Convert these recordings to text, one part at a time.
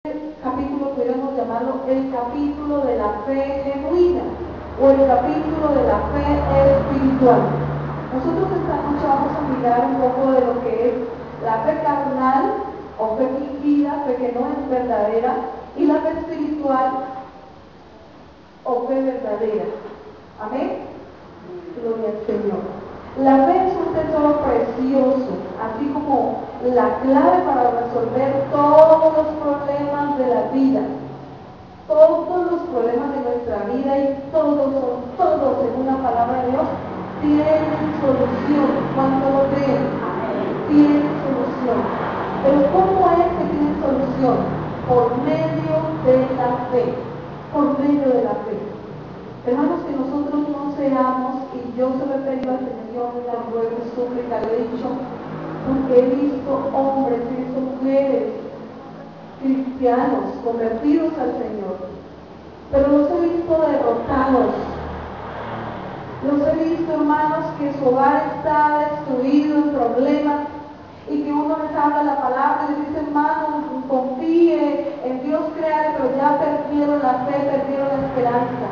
capítulo pudiéramos llamarlo el capítulo de la fe genuina o el capítulo de la fe espiritual. Nosotros esta noche vamos a mirar un poco de lo que es la fe carnal o fe fingida, fe que no es verdadera, y la fe espiritual o fe verdadera. Amén. Gloria al Señor. La fe es un tesoro precioso, así como la clave para resolver todos los problemas de la vida. Todos los problemas de nuestra vida y todos, según la palabra de Dios, tienen solución. ¿Cuánto lo creen? Tienen solución. Pero ¿cómo es que tienen solución? Por medio de la fe. Por medio de la fe. Hermanos, que nosotros no seamos, y yo se lo he pedido al Señor, la ruego y súplica, lo he dicho, porque he visto hombres, he visto mujeres, cristianos, convertidos al Señor, pero los he visto derrotados. Los he visto, hermanos, que su hogar está destruido en problemas, y que uno les habla la palabra y les dice, hermano, confíe en Dios, créale, pero ya perdieron la fe, perdieron la esperanza.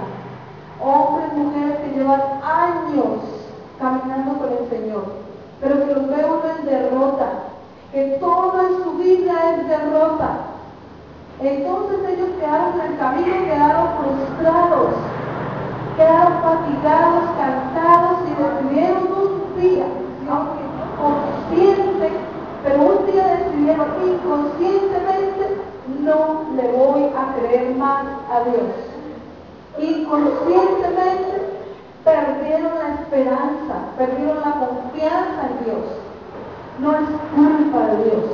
Hombres, mujeres que llevan años caminando con el Señor, pero que los ve uno en derrota, que todo en su vida es derrota. Entonces ellos quedaron en el camino, quedaron frustrados, quedaron fatigados, cansados y decidieron un día, aunque consciente, pero un día decidieron inconscientemente, no le voy a creer más a Dios. Inconscientemente perdieron la esperanza, perdieron la confianza en Dios. No es culpa de Dios.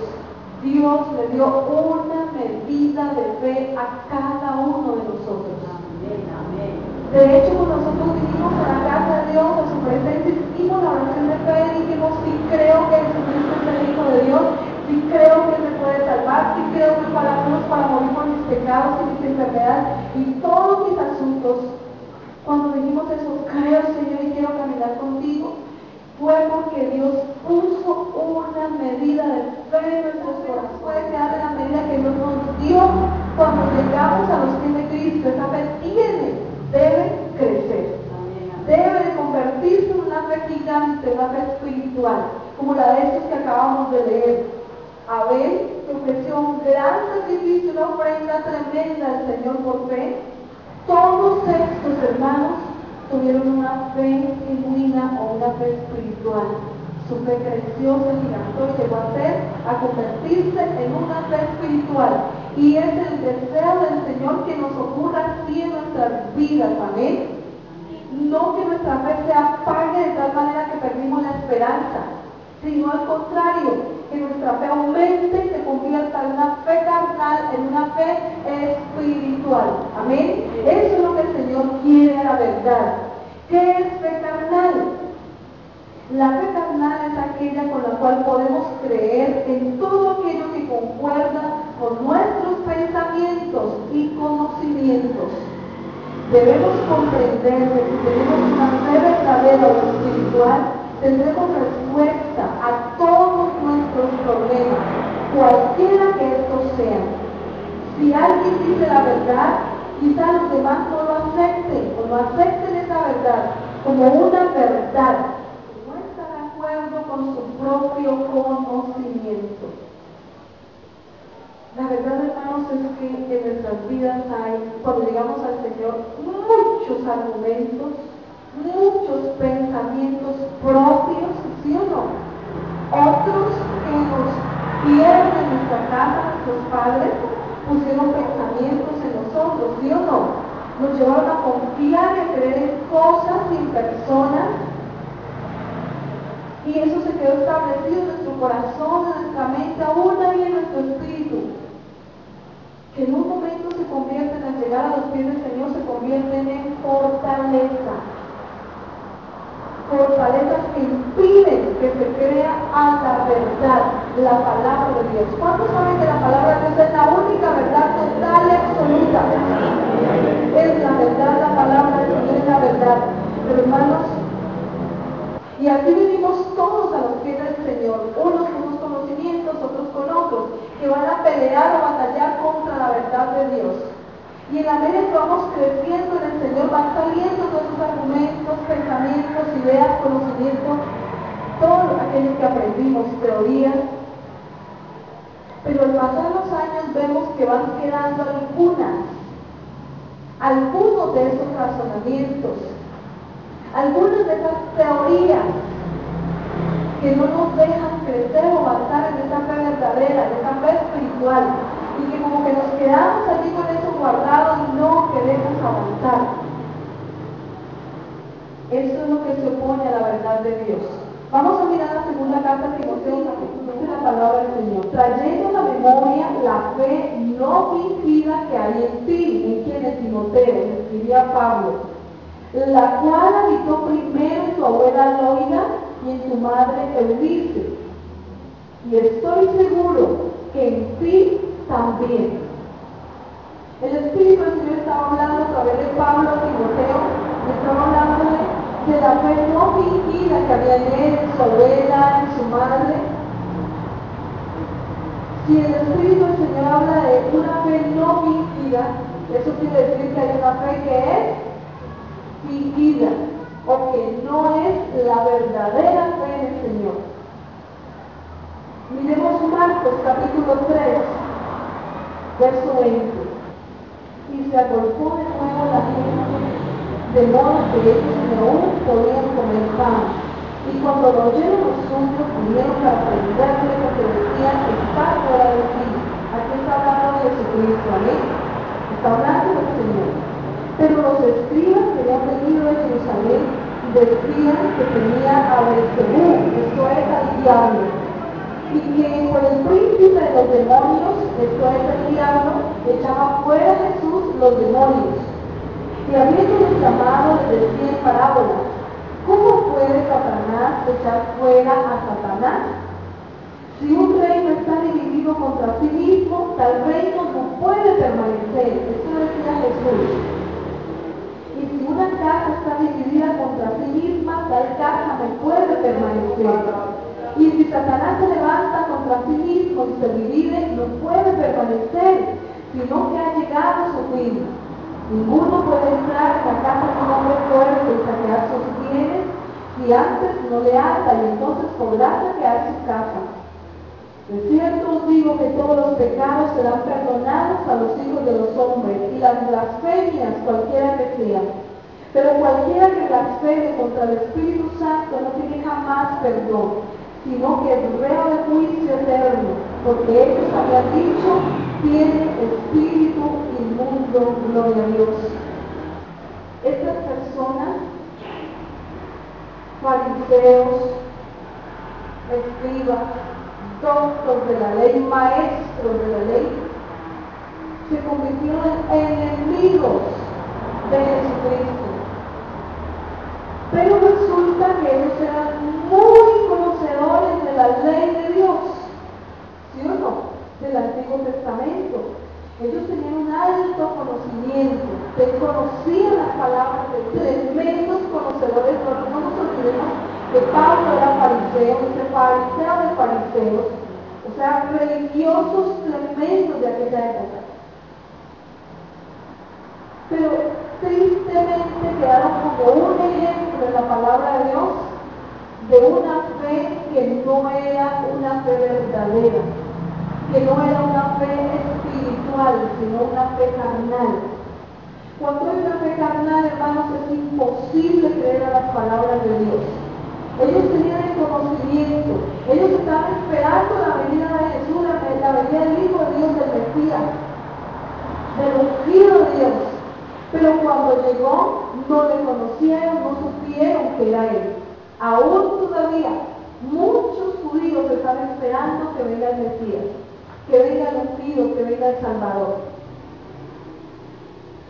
Dios le dio una medida de fe a cada uno de nosotros. Amén, amén. De hecho, cuando nosotros vinimos a la casa de Dios, a su presencia, hicimos la oración de fe y dijimos, sí creo que Jesucristo es el Hijo de Dios, sí creo que Él me puede salvar, sí creo que para la cruz, para morir por mis pecados y mis enfermedades y todos mis asuntos. Cuando dijimos eso, creo, Señor, y quiero caminar contigo, fue porque Dios puso una medida de fe en nuestros corazones. Puede quedar en la medida que Dios nos dio cuando llegamos a los pies de Cristo. Esa fe debe crecer, debe de convertirse en una fe gigante, una fe espiritual, como la de estos que acabamos de leer. Abel, que ofreció un gran sacrificio, una ofrenda tremenda al Señor por fe. Todos estos hermanos tuvieron una fe genuina o una fe espiritual. Su fe creció, se gigantó y llegó a convertirse en una fe espiritual. Y es el deseo del Señor que nos ocurra así en nuestras vidas, amén. No que nuestra fe se apague de tal manera que perdimos la esperanza, sino al contrario, que nuestra fe aumente y se convierta en una fe carnal, en una fe espiritual, amén. Eso es lo que el Señor quiere a la verdad. ¿Qué es fe carnal? La fe carnal es aquella con la cual podemos creer en todo aquello que concuerda con nuestros pensamientos y conocimientos. Debemos comprender que si tenemos una fe verdadera o espiritual, tendremos respuesta a todos nuestros problemas, cualquiera que estos sean. Si alguien dice la verdad, quizá los demás no lo acepten, o no acepten esa verdad como una verdad, no está de acuerdo con su propio conocimiento. La verdad, hermanos, es que en nuestras vidas hay, cuando llegamos al Señor, muchos argumentos, muchos pensamientos propios, ¿sí o no? Otros que nos vieron en nuestra casa, nuestros padres, pusieron pensamientos en nosotros, ¿sí o no? Nos llevaron a confiar y a creer en cosas y en personas, y eso se quedó establecido en nuestro corazón, en nuestra mente, aún ahí en nuestro espíritu, que en un momento se convierten, al llegar a los pies del Señor, se convierten en fortalezas que impiden que se crea a la verdad, la palabra de Dios. ¿Cuántos saben que la palabra de Dios es la única verdad total y absoluta? Es la verdad, la palabra de Dios es la verdad. Pero hermanos, y aquí vivimos todos a los pies del Señor, unos con unos conocimientos, otros con otros, que van a pelear o batallar contra la en la medida que vamos creciendo en el Señor, van saliendo todos esos argumentos, pensamientos, ideas, conocimientos, todo aquello que aprendimos, teorías. Pero al pasar los años vemos que van quedando algunos de esos razonamientos, algunas de esas teorías que no nos dejan crecer o avanzar en esa fe verdadera, en esa fe espiritual, y que como que nos quedamos allí con eso guardado y no queremos avanzar. Eso es lo que se opone a la verdad de Dios. Vamos a mirar la segunda carta de Timoteo, dice la palabra del Señor. Trayendo a la memoria la fe no fingida que hay en ti, en quien es Timoteo, escribía Pablo, la cual habitó primero en tu abuela Loida y en tu madre Eunice. Y estoy seguro que en ti también. El Espíritu del Señor estaba hablando a través de Pablo a Timoteo, estaba hablándole de la fe no fingida que había en él, en su abuela, en su madre. Si el Espíritu del Señor habla de una fe no fingida, eso quiere decir que hay una fe que es fingida, o que no es la verdadera fe en el Señor. Miremos Marcos capítulo 3, verso 20. Y se agolpó de nuevo la gente, de modo que ellos ni aún podían comer pan. Y cuando lo oyeron los suyos, vinieron para prenderle, porque decían que está fuera de ti. Aquí está hablando de Jesucristo, amén. Está hablando del Señor. Pero los escribas que habían venido de Jerusalén decían que tenía a Beelzebú, esto es al diablo, y que por el príncipe de los demonios, esto es el diablo, echaba fuera a Jesús los demonios. Y habiéndoles llamado, les decía en parábolas: ¿cómo puede Satanás echar fuera a Satanás? Si un reino está dividido contra sí mismo, tal reino no puede permanecer. Eso decía Jesús. Y si una casa está dividida contra sí misma, tal casa no puede permanecer. Y si Satanás se levanta contra sí mismo y se divide, no puede permanecer, sino que ha llegado su fin. Ninguno puede entrar en la casa de un hombre fuerte y saquear sus bienes si antes no le ata, y entonces podrá saquear su casa. De cierto os digo que todos los pecados serán perdonados a los hijos de los hombres, y las blasfemias cualquiera que sean. Pero cualquiera que blasfeme contra el Espíritu Santo no tiene jamás perdón, sino que es reo de juicio eterno, porque ellos habían dicho: tiene espíritu inmundo. Gloria a Dios. Estas personas, fariseos, escribas, doctores de la ley, maestros de la ley, se convirtieron en enemigos de Jesucristo. Pero resulta que ellos eran muy conocedores de la ley de Dios, ¿sí o no? Del Antiguo Testamento. Ellos tenían un alto conocimiento, conocían las palabras de tremendos conocedores. No nos olvidemos que Pablo era fariseo, dice fariseo de fariseos, o sea, religiosos tremendos de aquella época. Pero tristemente quedaron como un ejemplo en la palabra de Dios de una fe que no era una fe verdadera, que no era una fe espiritual, sino una fe carnal. Cuando hay una fe carnal, hermanos, es imposible creer a las palabras de Dios. Ellos tenían el conocimiento, ellos estaban esperando la venida de Jesús, la venida del Hijo de Dios, del Mesías, del ungido de Dios. Pero cuando llegó, no le conocieron, no supieron que era Él. Aún todavía, muchos judíos están esperando que venga el Mesías, que venga el ungido, que venga el Salvador.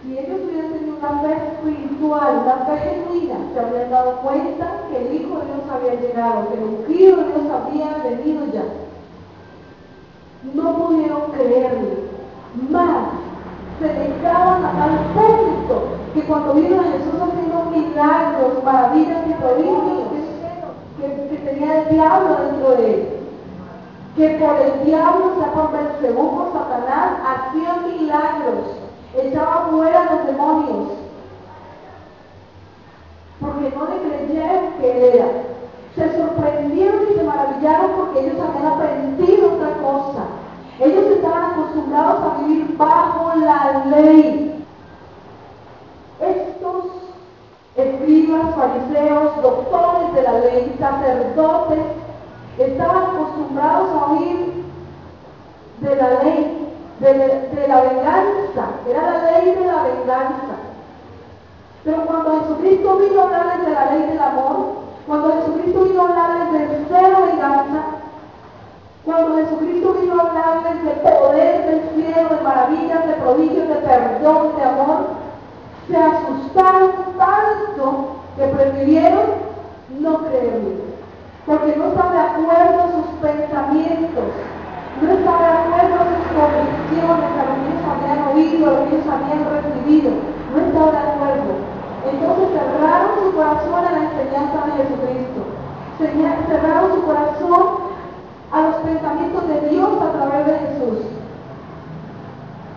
Si ellos hubieran tenido una fe espiritual, una fe genuina, se habrían dado cuenta que el Hijo de Dios había llegado, que el ungido de Dios había venido ya. No pudieron creerle. Más, se negaban a tal punto que cuando vieron a Jesús haciendo milagros, maravillas y prodigios, que tenía el diablo dentro de él, que por el diablo, o sea, por Beelzebú, por Satanás, hacía milagros, echaba fuera vivir bajo la ley. Estos escribas, fariseos, doctores de la ley, sacerdotes, estaban acostumbrados a oír de la ley, de la venganza, era la ley de la venganza. Pero cuando Jesucristo vino a hablarles de la ley del amor, cuando Jesucristo vino a hablarles de cero venganza, cuando Jesucristo vino a hablarles de poder del cielo, de maravillas, de prodigios, de perdón, de amor, se asustaron tanto que prefirieron no creerle, porque no estaba de acuerdo a sus pensamientos, no estaba de acuerdo a sus convicciones, a lo que ellos habían oído, a lo que ellos habían recibido, no estaba de acuerdo. Entonces cerraron su corazón a la enseñanza de Jesucristo, cerraron su corazón a los pensamientos de Dios a través de Jesús.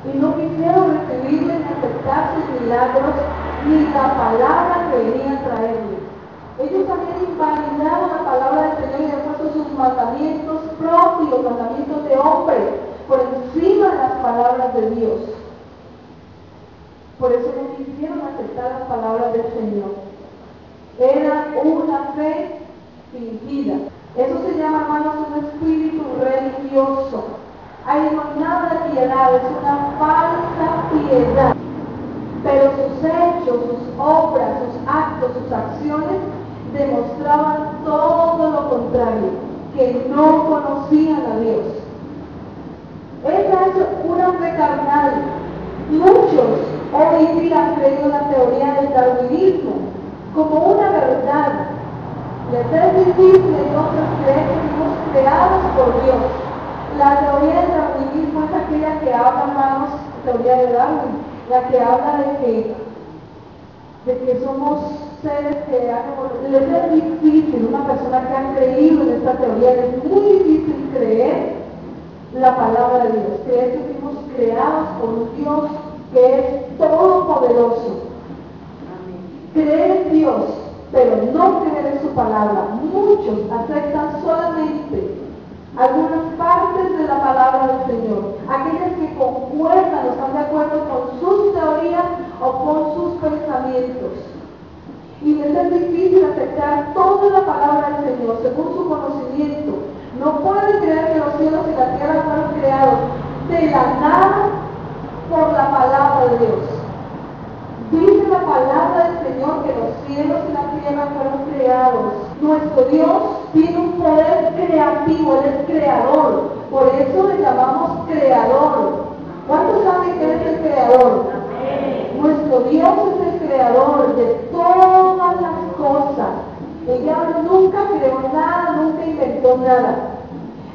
Y no quisieron recibirle ni aceptar sus milagros, ni la palabra que venía a traerle. Ellos habían invalidado la palabra del Señor y han puesto sus mandamientos propios, mandamientos de hombre, por encima de las palabras de Dios. Por eso no quisieron aceptar las palabras del Señor. Era una fe fingida. Eso se llama, hermanos, un espíritu religioso. Ahí no hay nada de piedad, es una falsa piedad. Pero sus hechos, sus obras, sus actos, sus acciones demostraban todo lo contrario, que no conocían a Dios. Esa es una fe carnal. Muchos hoy día han creído la teoría del darwinismo como una verdad. Les es difícil entonces creer que fuimos creados por Dios. La teoría del darwinismo es aquella que habla, hermanos, teoría de Darwin, la que habla de que somos seres que les es difícil, una persona que ha creído en esta teoría, es muy difícil creer la palabra de Dios, creer que fuimos creados por un Dios que es todopoderoso. Creer en Dios, pero no creer en su palabra. Muchos aceptan solamente algunas partes de la palabra del Señor, aquellas que concuerdan o están de acuerdo con sus teorías o con sus pensamientos. Y les es difícil aceptar toda la palabra del Señor según su conocimiento. No pueden creer que los cielos y la tierra fueron creados de la nada por la palabra de Dios. Dice la palabra del Señor que los cielos y la tierra fueron creados. Nuestro Dios tiene un poder creativo, Él es creador. Por eso le llamamos creador. ¿Cuántos saben que Él es el creador? Nuestro Dios es el creador de todas las cosas. Ella nunca creó nada, nunca inventó nada.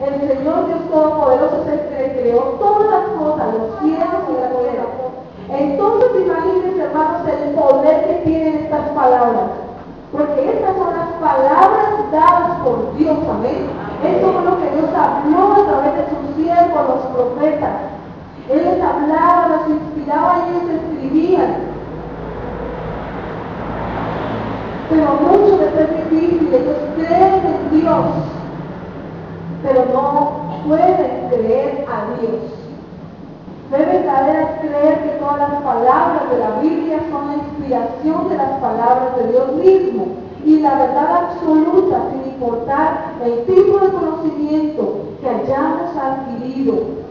El Señor Dios Todopoderoso es el que creó todas las cosas, los cielos y la tierra. Entonces imagínense, hermanos, el poder que tienen estas palabras. Porque estas son las palabras dadas por Dios, amén. Eso es lo que Dios habló a través de sus siervos, los profetas. Él les hablaba, los inspiraba y ellos escribían. Pero mucho de ser difícil, ellos creen en Dios, pero no pueden creer a Dios. Fe verdadera es creer que todas las palabras de la Biblia son la inspiración de las palabras de Dios mismo y la verdad absoluta, sin importar el tipo de conocimiento que hayamos adquirido.